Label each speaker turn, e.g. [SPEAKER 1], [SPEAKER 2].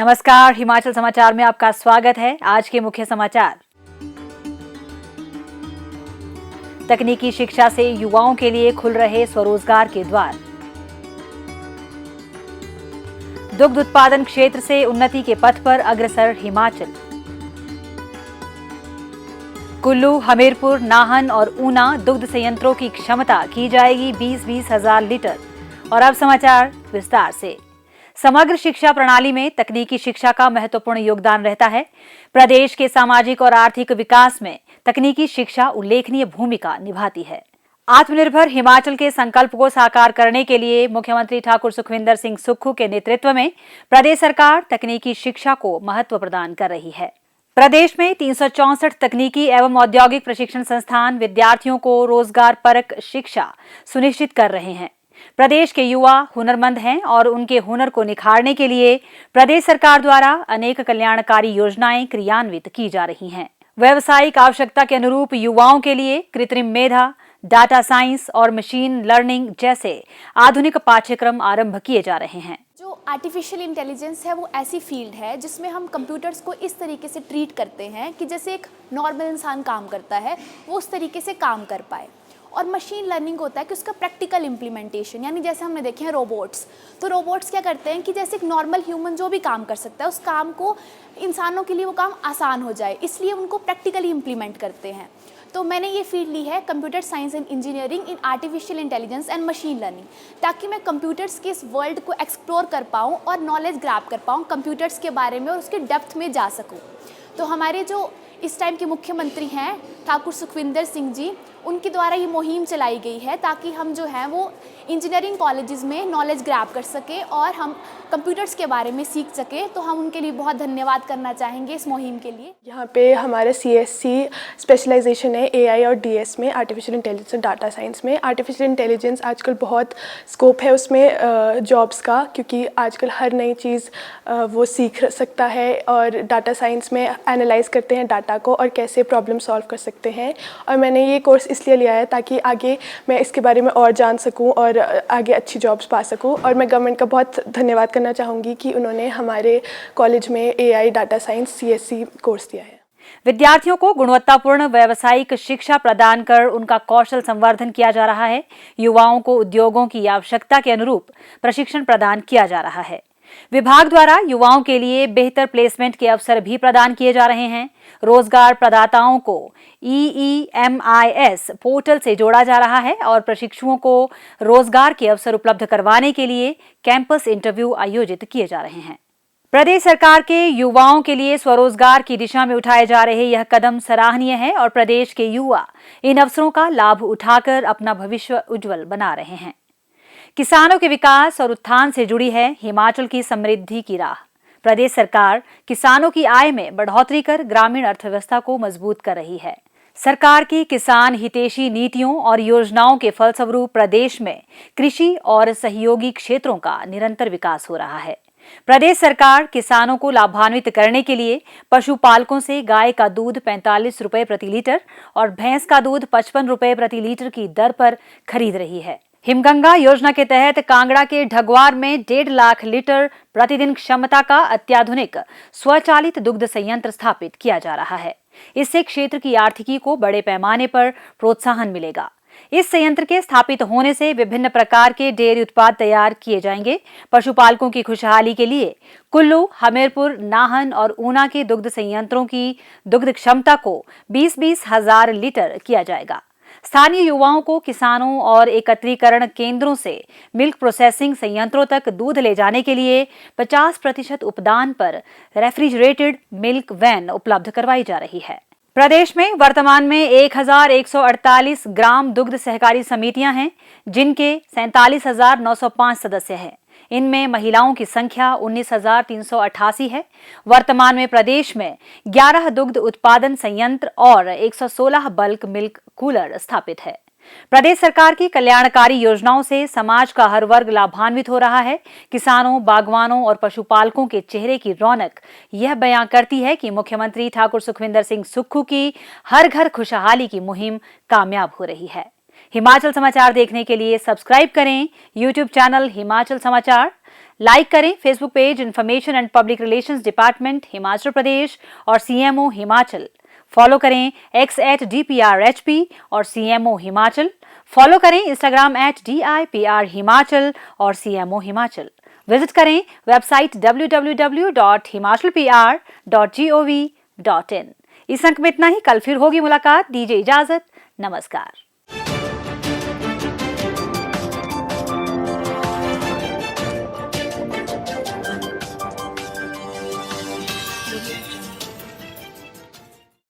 [SPEAKER 1] नमस्कार, हिमाचल समाचार में आपका स्वागत है। आज के मुख्य समाचार। तकनीकी शिक्षा से युवाओं के लिए खुल रहे स्वरोजगार के द्वार। दुग्ध उत्पादन क्षेत्र से उन्नति के पथ पर अग्रसर हिमाचल। कुल्लू, हमीरपुर, नाहन और ऊना दुग्ध संयंत्रों की क्षमता की जाएगी 20-20 हजार लीटर। और अब समाचार विस्तार से। समग्र शिक्षा प्रणाली में तकनीकी शिक्षा का महत्वपूर्ण योगदान रहता है। प्रदेश के सामाजिक और आर्थिक विकास में तकनीकी शिक्षा उल्लेखनीय भूमिका निभाती है। आत्मनिर्भर हिमाचल के संकल्प को साकार करने के लिए मुख्यमंत्री ठाकुर सुखविंदर सिंह सुक्खू के नेतृत्व में प्रदेश सरकार तकनीकी शिक्षा को महत्व प्रदान कर रही है। प्रदेश में 364 तकनीकी एवं औद्योगिक प्रशिक्षण संस्थान विद्यार्थियों को रोजगार परक शिक्षा सुनिश्चित कर रहे हैं। प्रदेश के युवा हुनरमंद हैं और उनके हुनर को निखारने के लिए प्रदेश सरकार द्वारा अनेक कल्याणकारी योजनाएं क्रियान्वित की जा रही हैं। व्यावसायिक आवश्यकता के अनुरूप युवाओं के लिए कृत्रिम मेधा, डाटा साइंस और मशीन लर्निंग जैसे आधुनिक पाठ्यक्रम आरंभ किए जा रहे हैं।
[SPEAKER 2] जो आर्टिफिशियल इंटेलिजेंस है वो ऐसी फील्ड है जिसमें हम कंप्यूटर्स को इस तरीके से ट्रीट करते हैं कि जैसे एक नॉर्मल इंसान काम करता है वो उस तरीके से काम कर पाए। और मशीन लर्निंग होता है कि उसका प्रैक्टिकल इम्प्लीमेंटेशन, यानी जैसे हमने देखे हैं रोबोट्स, तो रोबोट्स क्या करते हैं कि जैसे एक नॉर्मल ह्यूमन जो भी काम कर सकता है उस काम को इंसानों के लिए वो काम आसान हो जाए, इसलिए उनको प्रैक्टिकली इम्प्लीमेंट करते हैं। तो मैंने ये फील्ड ली है computer science and engineering in artificial intelligence and machine learning, ताकि मैं कंप्यूटर्स के इस वर्ल्ड को एक्सप्लोर कर पाऊँ और नॉलेज ग्रैब कर पाऊँ कंप्यूटर्स के बारे में और उसके डेप्थ में जा सकूँ। तो हमारे जो इस टाइम के मुख्यमंत्री हैं ठाकुर सुखविंदर सिंह जी, उनके द्वारा ये मुहिम चलाई गई है ताकि हम जो हैं वो इंजीनियरिंग कॉलेजेस में नॉलेज ग्रैब कर सकें और हम कंप्यूटर्स के बारे में सीख सकें। तो हम उनके लिए बहुत धन्यवाद करना चाहेंगे इस मुहिम के लिए।
[SPEAKER 3] यहाँ पे हमारे CSC स्पेशलाइजेशन है AI और DS में, आर्टिफिशियल इंटेलिजेंस और डाटा साइंस में। आर्टिफिशियल इंटेलिजेंस आजकल बहुत स्कोप है उसमें जॉब्स का, क्योंकि आजकल हर नई चीज़ वो सीख सकता है। और डाटा साइंस में एनालाइज करते हैं डाटा को और कैसे प्रॉब्लम सॉल्व कर सकते हैं। और मैंने ये कोर्स इसलिए लिया है ताकि आगे मैं इसके बारे में और जान सकूं और आगे अच्छी जॉब्स पा सकूं। और मैं गवर्नमेंट का बहुत धन्यवाद करना चाहूँगी कि उन्होंने हमारे कॉलेज में AI data science CSC course दिया है।
[SPEAKER 1] विद्यार्थियों को गुणवत्तापूर्ण व्यावसायिक शिक्षा प्रदान कर उनका कौशल संवर्धन किया जा रहा है। युवाओं को उद्योगों की आवश्यकता के अनुरूप प्रशिक्षण प्रदान किया जा रहा है। विभाग द्वारा युवाओं के लिए बेहतर प्लेसमेंट के अवसर भी प्रदान किए जा रहे हैं। रोजगार प्रदाताओं को EEMIS पोर्टल से जोड़ा जा रहा है और प्रशिक्षुओं को रोजगार के अवसर उपलब्ध करवाने के लिए कैंपस इंटरव्यू आयोजित किए जा रहे हैं। प्रदेश सरकार के युवाओं के लिए स्वरोजगार की दिशा में उठाए जा रहे यह कदम सराहनीय है और प्रदेश के युवा इन अवसरों का लाभ उठाकर अपना भविष्य उज्जवल बना रहे हैं। किसानों के विकास और उत्थान से जुड़ी है हिमाचल की समृद्धि की राह। प्रदेश सरकार किसानों की आय में बढ़ोतरी कर ग्रामीण अर्थव्यवस्था को मजबूत कर रही है। सरकार की किसान हितैषी नीतियों और योजनाओं के फलस्वरूप प्रदेश में कृषि और सहयोगी क्षेत्रों का निरंतर विकास हो रहा है। प्रदेश सरकार किसानों को लाभान्वित करने के लिए पशुपालकों से गाय का दूध 45 रुपए प्रति लीटर और भैंस का दूध 55 रुपए प्रति लीटर की दर पर खरीद रही है। हिमगंगा योजना के तहत कांगड़ा के ढगवार में 1.5 लाख लीटर प्रतिदिन क्षमता का अत्याधुनिक स्वचालित दुग्ध संयंत्र स्थापित किया जा रहा है। इससे क्षेत्र की आर्थिकी को बड़े पैमाने पर प्रोत्साहन मिलेगा। इस संयंत्र के स्थापित होने से विभिन्न प्रकार के डेयरी उत्पाद तैयार किए जाएंगे। पशुपालकों की खुशहाली के लिए कुल्लू, हमीरपुर, नाहन और ऊना के दुग्ध संयंत्रों की दुग्ध क्षमता को 20-20 हजार लीटर किया जाएगा। स्थानीय युवाओं को किसानों और एकत्रीकरण केंद्रों से मिल्क प्रोसेसिंग संयंत्रों तक दूध ले जाने के लिए 50% उपदान पर रेफ्रिजरेटेड मिल्क वैन उपलब्ध करवाई जा रही है। प्रदेश में वर्तमान में 1148 ग्राम दुग्ध सहकारी समितियां हैं, जिनके 47,905 सदस्य हैं। इनमें महिलाओं की संख्या 19,388 है। वर्तमान में प्रदेश में 11 दुग्ध उत्पादन संयंत्र और 116 बल्क मिल्क कूलर स्थापित है। प्रदेश सरकार की कल्याणकारी योजनाओं से समाज का हर वर्ग लाभान्वित हो रहा है। किसानों, बागवानों और पशुपालकों के चेहरे की रौनक यह बयां करती है कि मुख्यमंत्री ठाकुर सुखविंदर सिंह सुक्खू की हर घर खुशहाली की मुहिम कामयाब हो रही है। हिमाचल समाचार देखने के लिए सब्सक्राइब करें YouTube चैनल हिमाचल समाचार, लाइक करें Facebook page information and public relations department Himachal Pradesh और CMO हिमाचल। फॉलो करें x@DPRHP और CMO हिमाचल। फॉलो करें इंस्टाग्राम @DIPR हिमाचल और CMO हिमाचल। विजिट करें वेबसाइट www.himachalpr.gov.in। इस अंक में इतना ही। कल फिर होगी मुलाकात। दीजिए इजाजत। नमस्कार।